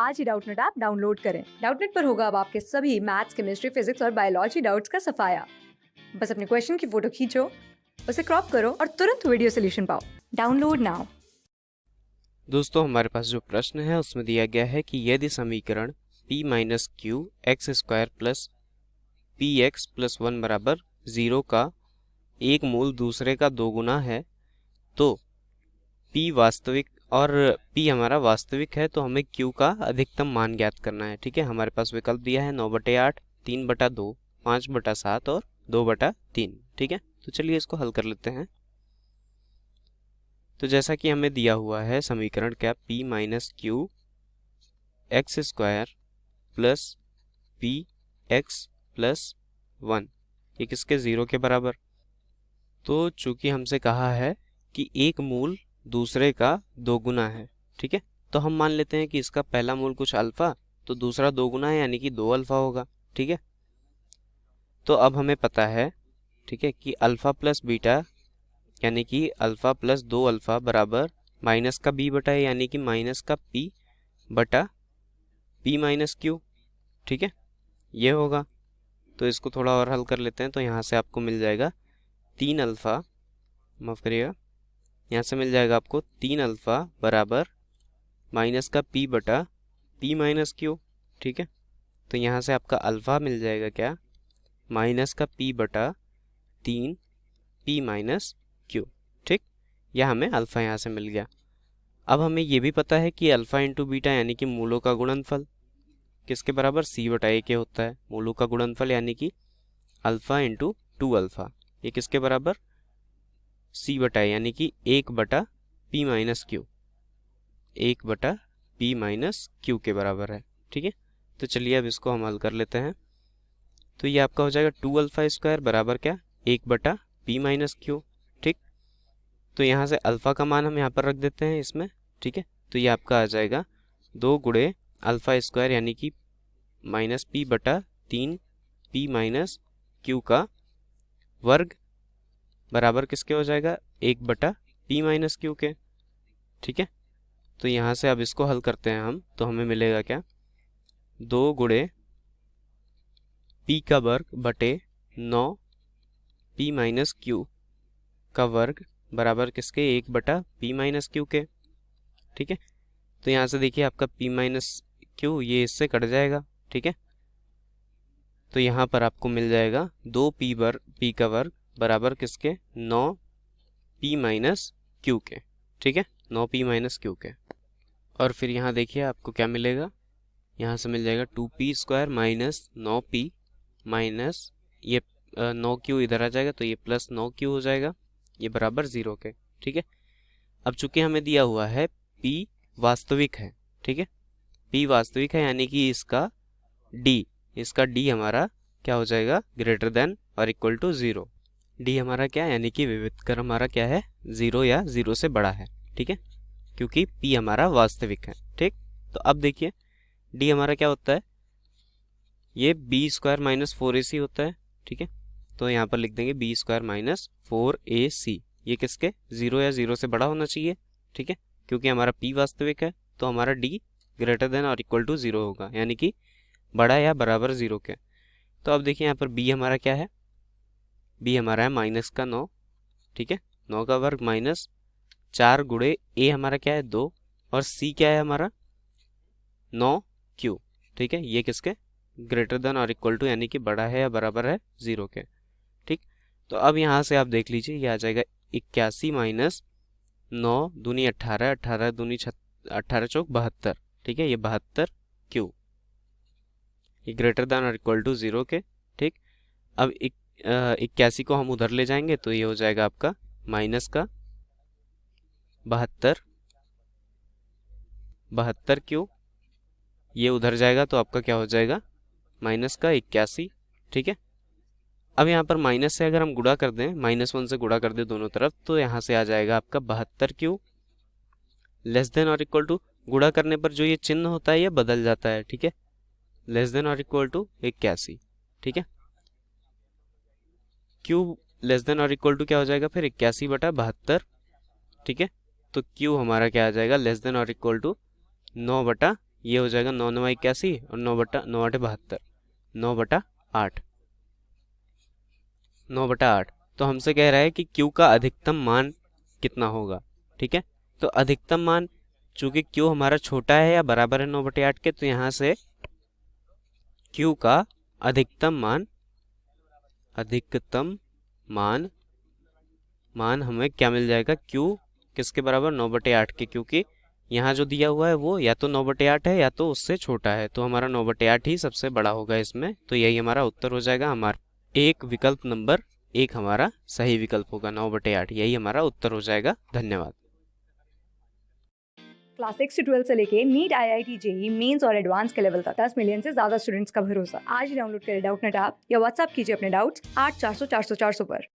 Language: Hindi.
आज ही डाउटनेट ऐप डाउनलोड करें। डाउटनेट पर होगा अब आपके सभी मैथ्स, केमिस्ट्री, फिजिक्स और बायोलॉजी डाउट्स का सफाया। बस अपने क्वेश्चन की फोटो खींचो, उसे क्रॉप करो और तुरंत वीडियो सोल्यूशन पाओ। Download now. दोस्तों, हमारे पास जो प्रश्न है उसमें दिया गया है कि यदि समीकरण p minus Q x square plus P x plus 1 बराबर 0 का एक मूल दूसरे का दोगुना है तो p वास्तविक और p हमारा वास्तविक है, तो हमें q का अधिकतम मान ज्ञात करना है। ठीक है, हमारे पास विकल्प दिया है 9/8, 3/2, 5/7 और 2/3। ठीक है, तो चलिए इसको हल कर लेते हैं। तो जैसा कि हमें दिया हुआ है समीकरण क्या, p minus Q x square plus P x plus 1, ये किसके 0 के बराबर। तो चूंकि हमसे कहा है कि एक मूल दूसरे का दोगुना है, ठीक है, तो हम मान लेते हैं कि इसका पहला मूल कुछ अल्फा तो दूसरा दोगुना है, यानी कि 2 अल्फा होगा। ठीक है, तो अब हमें पता है, ठीक है, कि अल्फा प्लस बीटा यानी कि अल्फा प्लस 2 अल्फा बराबर माइनस का बी बटा ए यानी कि माइनस का पी बटा पी माइनस क्यू। ठीक है, ये होगा। तो इसको थोड़ा और हल कर लेते हैं। तो यहाँ से आपको मिल जाएगा 3 अल्फा, माफ करिएगा, यहाँ से मिल जाएगा आपको 3 अल्फा बराबर माइनस का पी बटा पी माइनस क्यू। ठीक है, तो यहाँ से आपका अल्फा मिल जाएगा क्या, माइनस का पी बटा 3 पी माइनस क्यू। ठीक, यह हमें अल्फा यहाँ से मिल गया। अब हमें ये भी पता है कि अल्फा इंटू बीटा यानी कि मूलों का गुणनफल किसके बराबर, सी बटा ए के होता है। मूलों का गुणनफल यानी कि अल्फा इंटू 2 अल्फा, ये किसके बराबर, सी बटा ए यानी कि 1/p minus Q, 1/p minus Q के बराबर है। ठीक है, तो चलिए अब इसको हम हल कर लेते हैं। तो ये आपका हो जाएगा 2 अल्फा स्क्वायर बराबर क्या, 1/p माइनस क्यू। ठीक, तो यहाँ से अल्फा का मान हम यहाँ पर रख देते हैं इसमें। ठीक है, तो ये आपका आ जाएगा 2 गुणे अल्फा स्क्वायर यानी कि माइनस पी बटा 3 पी माइनस क्यू का वर्ग बराबर किसके हो जाएगा, 1/p माइनस क्यू के। ठीक है, तो यहाँ से अब इसको हल करते हैं हम, तो हमें मिलेगा क्या, 2 गुणे p का वर्ग बटे 9 p माइनस क्यू का वर्ग बराबर किसके, 1/p माइनस क्यू के। ठीक है, तो यहाँ से देखिए आपका p माइनस क्यू ये इससे कट जाएगा। ठीक है, तो यहाँ पर आपको मिल जाएगा 2p का वर्ग बराबर किसके, 9p माइनस क्यू के। ठीक है, 9p माइनस क्यू के। और फिर यहाँ देखिए आपको क्या मिलेगा, यहाँ से मिल जाएगा 2p square minus 9p minus ये 9q इधर आ जाएगा तो ये प्लस 9q हो जाएगा, ये बराबर 0 के। ठीक है, अब चूंकि हमें दिया हुआ है p वास्तविक है, ठीक है, p वास्तविक है यानी कि इसका d हमारा क्या हो जाएगा, ग्रेटर देन और इक्वल टू 0। d हमारा क्या है, यानी कि विविधकर हमारा क्या है, 0 या 0 से बड़ा है। ठीक है, क्योंकि p हमारा वास्तविक है। ठीक, तो अब देखिए d हमारा क्या होता है, ये b स्क्वायर माइनस 4ac होता है। ठीक है, तो यहाँ पर लिख देंगे b स्क्वायर माइनस 4ac, ये किसके, 0 या 0 से बड़ा होना चाहिए। ठीक है, क्योंकि हमारा p वास्तविक है तो हमारा d ग्रेटर देन और इक्वल टू 0 होगा, यानी कि बड़ा या बराबर 0 के। तो अब देखिए यहाँ पर b हमारा क्या है, b हमारा है माइनस का 9। ठीक है, 9 का वर्ग माइनस 4 गुणे a हमारा क्या है 2 और c क्या है हमारा 9q। ठीक है, ये किसके, ग्रेटर देन और इक्वल टू यानी कि बड़ा है या बराबर है 0 के। ठीक, तो अब यहाँ से आप देख लीजिए ये आ जाएगा 81 माइनस 9 दूनी 18, 18 दूनी 18 चौक 72। ठीक है, ये 72q, ये ग्रेटर देन और इक्वल टू 0 के। ठीक, अब 81 को हम उधर ले जाएंगे तो ये हो जाएगा आपका माइनस का 72q, ये उधर जाएगा तो आपका क्या हो जाएगा, माइनस का 81। ठीक है, अब यहाँ पर माइनस से अगर हम गुणा कर दें, -1 से गुणा कर दें दोनों तरफ, तो यहाँ से आ जाएगा आपका 72q लेस देन और इक्वल टू, गुणा करने पर जो ये चिन्ह होता है ये बदल जाता है। ठीक है, लेस देन और इक्वल टू 81। ठीक है, q लेस देन और इक्वल टू क्या हो जाएगा फिर 81/72। ठीक है, तो q हमारा क्या आ जाएगा, लेस देन और इक्वल टू 9/72। ये हो जाएगा 9×9=81 और 9/9=72, 9/8, 9/8। तो हमसे कह रहा है कि Q का अधिकतम मान कितना होगा। ठीक है, तो अधिकतम मान, चूंकि Q हमारा छोटा है या बराबर है 9/8 के, तो यहाँ से Q का अधिकतम मान हमें क्या मिल जाएगा, Q किसके बराबर, 9/8 के, क्योंकि यहाँ जो दिया हुआ है वो या तो 9/8 है या तो उससे छोटा है, तो हमारा 9/8 ही सबसे बड़ा होगा इसमें। तो यही हमारा उत्तर हो जाएगा। हमारा एक विकल्प नंबर 1 हमारा सही विकल्प होगा, 9/8, यही हमारा उत्तर हो जाएगा। धन्यवाद। क्लास 6 से 12 से लेके नीट, IIT, JEE मेंस और एडवांस के लेवल तक 10 मिलियन से ज्यादा स्टूडेंट्स का भरोसा। आज ही डाउनलोड करें डाउटनेट ऐप या व्हाट्सएप कीजिए अपने डाउट्स 8400 400 400 पर।